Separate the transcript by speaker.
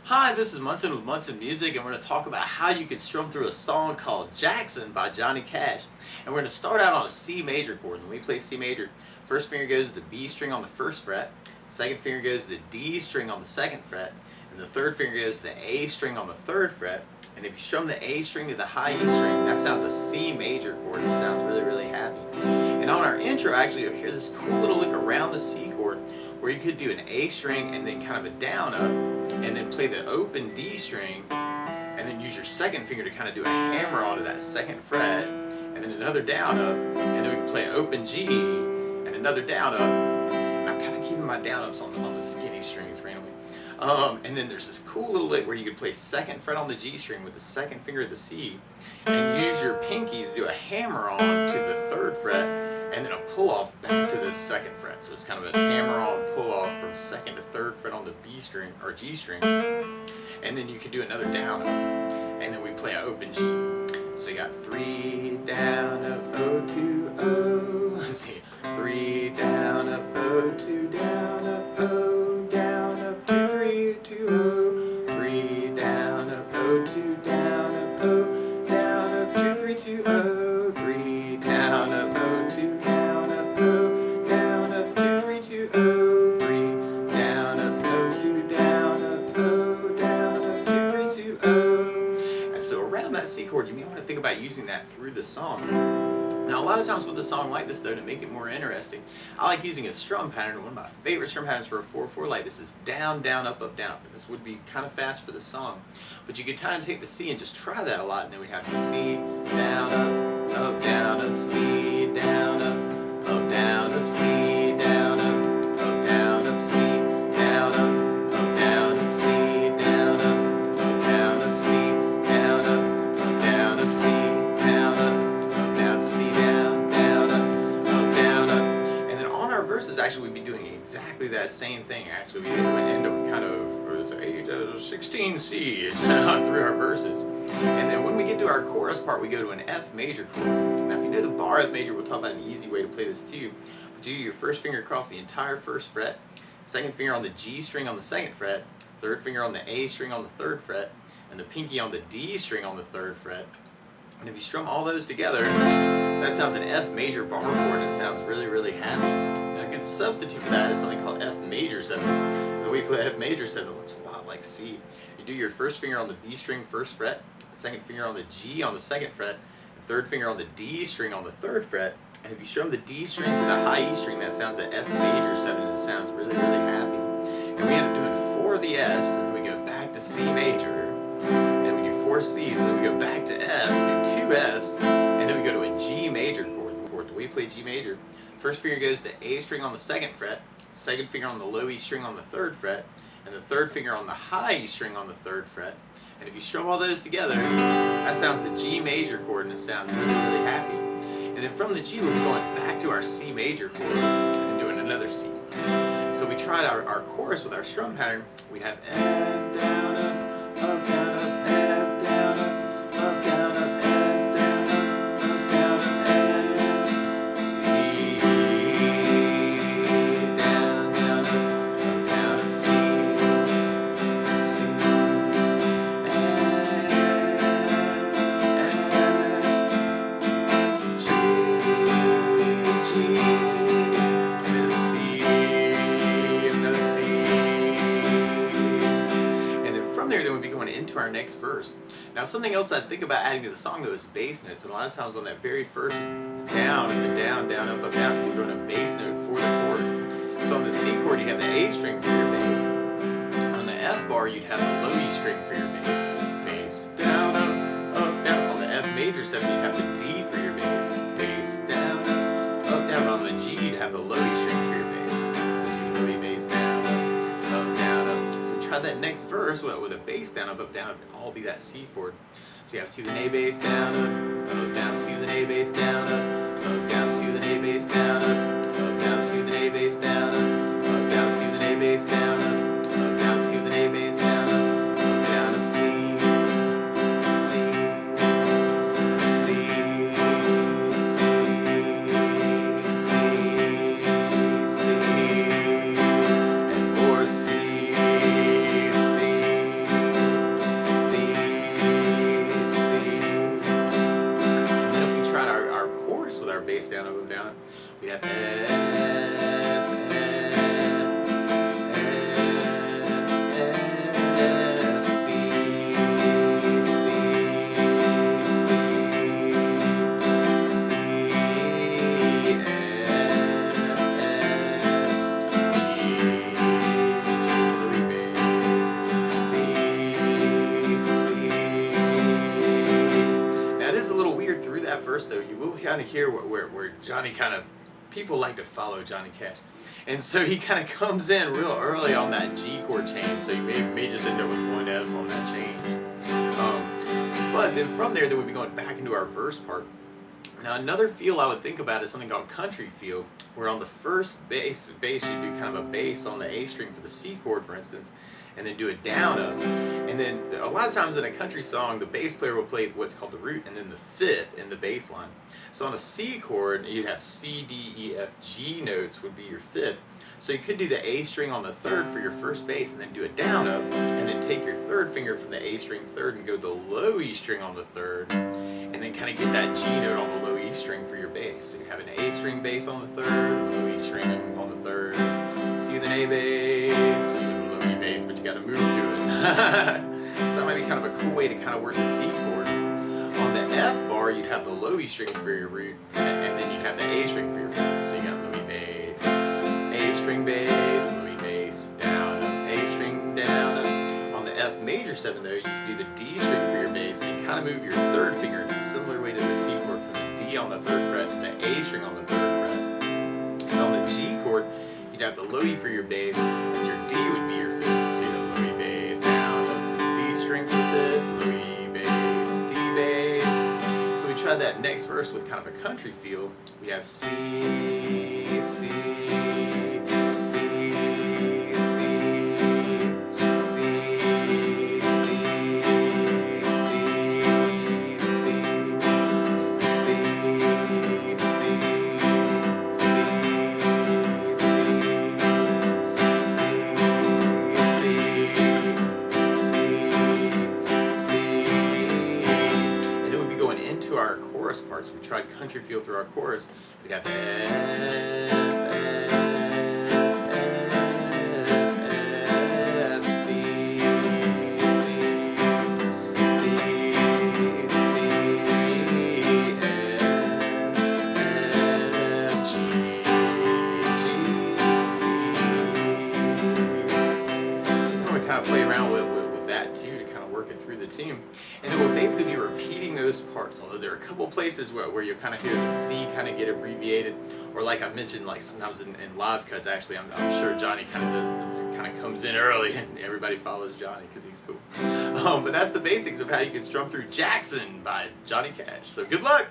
Speaker 1: Hi, this is Munson with Munson Music, and we're going to talk about how you can strum through a song called Jackson by Johnny Cash. And we're going to start out on a C major chord. When we play C major, first finger goes to the B string on the first fret, second finger goes to the D string on the second fret, and the third finger goes to the A string on the third fret. And if you strum the A string to the high E string, that sounds a C major chord. It sounds really, really happy. And on our intro, actually, you'll hear this cool little lick around the C chord where you could do an A string and then kind of a down up, and then play the open D string, and then use your second finger to kind of do a hammer onto that second fret, and then another down up, and then we can play an open G, and another down up. And I'm kind of keeping my down ups on the skinny strings randomly. And then there's this cool little lick where you could play second fret on the G string with the second finger of the C, and use your pinky to do a hammer on to the third fret, and then a pull off back to the second fret. So it's kind of a hammer on pull off from second to third fret on the B string or G string, and then you can do another down up, and then we play an open G. So you got 3 down up, O 2 O. Let's see, 3 down up, O 2 down up, O down up, 2 3 2 O. 3 down up, O 2 down up, O down up, 2 3 2 O. 3 down up, O 2 down up, O down up, 2 3 2 O. 3 down up, O 2 down up, O down up, 2 3 2 O. And so around that C chord, you may want to think about using that through the song. Now, a lot of times with a song like this, though, to make it more interesting, I like using a strum pattern. One of my favorite strum patterns for a 4/4 like this is down, down, up, up, down. This would be kind of fast for the song, but you could kind of take the C and just try that a lot, and then we'd have C, down, up, down, up, C, down, up, down, up, C, down, up, down, up, C, down, up, down, up, C, down, up, down, up, C, down, up, down, up, C, down, up, down, C, down, down, up, down, up. And then on our verses, actually, we'd be doing exactly that same thing. Actually, we would end up with kind of 16 C's through our verses. And then when we get to our chorus part, we go to an F major chord. Now, if you know the bar F major, we'll talk about an easy way to play this too. But you do your first finger across the entire first fret, second finger on the G string on the second fret, third finger on the A string on the third fret, and the pinky on the D string on the third fret. And if you strum all those together, that sounds an F major bar chord, and it sounds really, really happy. Now, a good substitute for that is something called F major 7. The way you play F major 7 looks a lot like C. You do your first finger on the B string first fret, second finger on the G on the second fret, the third finger on the D string on the third fret, and if you strum the D string to the high E string, that sounds an F major 7, and it sounds really, really happy. And we end up doing 4 of the Fs, and then we go back to C major, and we do 4 Cs, and then we go back to F, we do 2 Fs, and then we go to a G major chord. The way you play G major, first finger goes to A string on the second fret, second finger on the low E string on the third fret, and the third finger on the high E string on the third fret. And if you strum all those together, that sounds the G major chord, and it sounds really, really happy. And then from the G, we're going back to our C major chord and doing another C. So we tried our chorus with our strum pattern. We'd have F down, up, down, up, F down, up, down, up, F down, up, down, up, F, C, down, down, up, down, up, C, C, F, G, G, and then a C, another C. And then from there, then we'd be going into our next verse. Now, something else I'd think about adding to the song, though, is bass notes. And a lot of times on that very first down, and the down, down, up, down, you throw in a bass note for the chord. So on the C chord, you have the A string for your bass. On the F bar, you'd have the low E string for your bass. Bass, down, up, down. On the F major 7, you'd have the D for your bass. Bass, down, up, down. On the G, you'd have the low E string for your bass. So G, low E, bass, down, up, down, up. So we try that next verse with a bass down, up, down, it'd all be that C chord. So you have C with an A bass down, up, down, C with an A bass down, up, down, C with an A bass down, up, down, C with an A bass down, up, down, C with an A bass down, up, down, C with an A bass down, up, down, up, C, C, C, C, C, C, and more C, C. here where Johnny kind of, people like to follow Johnny Cash. And so he kind of comes in real early on that G chord change, so you may just end up with one F on that change. But then from there, we'd be going back into our verse part. Now another feel I would think about is something called country feel, where on the first bass you do kind of a bass on the A string for the C chord, for instance, and then do a down up. And then a lot of times in a country song, the bass player will play what's called the root and then the fifth in the bass line. So on a C chord, you'd have C, D, E, F, G notes would be your fifth. So you could do the A string on the third for your first bass and then do a down up, and then take your third finger from the A string third and go the low E string on the third, and then kind of get that G note on the low E string for your bass. So you have an A string bass on the third, low E string on the third, C with an A bass, C with a low E bass, but you got to move to it. So that might be kind of a cool way to kind of work the C chord. On the F bar, you'd have the low E string for your root, and then you'd have the A string for your fifth. So you got low E bass, A string bass, low E bass, down up, A string down up. On the F major 7 though, you can do the D string for your bass and kind of move your third finger in a similar way to the C chord, from the D on the 3rd fret to the A string on the 3rd fret. And on the G chord, you'd have the low E for your bass, and your D would be your 5th. So you have low E bass, down up, D string for the 5th, low E bass, D bass. So we tried that next verse with kind of a country feel. We have C, C, our chorus parts. We tried country feel through our chorus. We'd have F, F, C, F, G, C. So we kind of play around with that too to kind of work it through the tune. And then we'll basically be repeating those parts, although there are a couple places where you'll kind of hear the C kind of get abbreviated, or like I mentioned, like sometimes in live cuts, actually I'm sure Johnny kind of comes in early and everybody follows Johnny because he's cool. But that's the basics of how you can strum through Jackson by Johnny Cash. So good luck!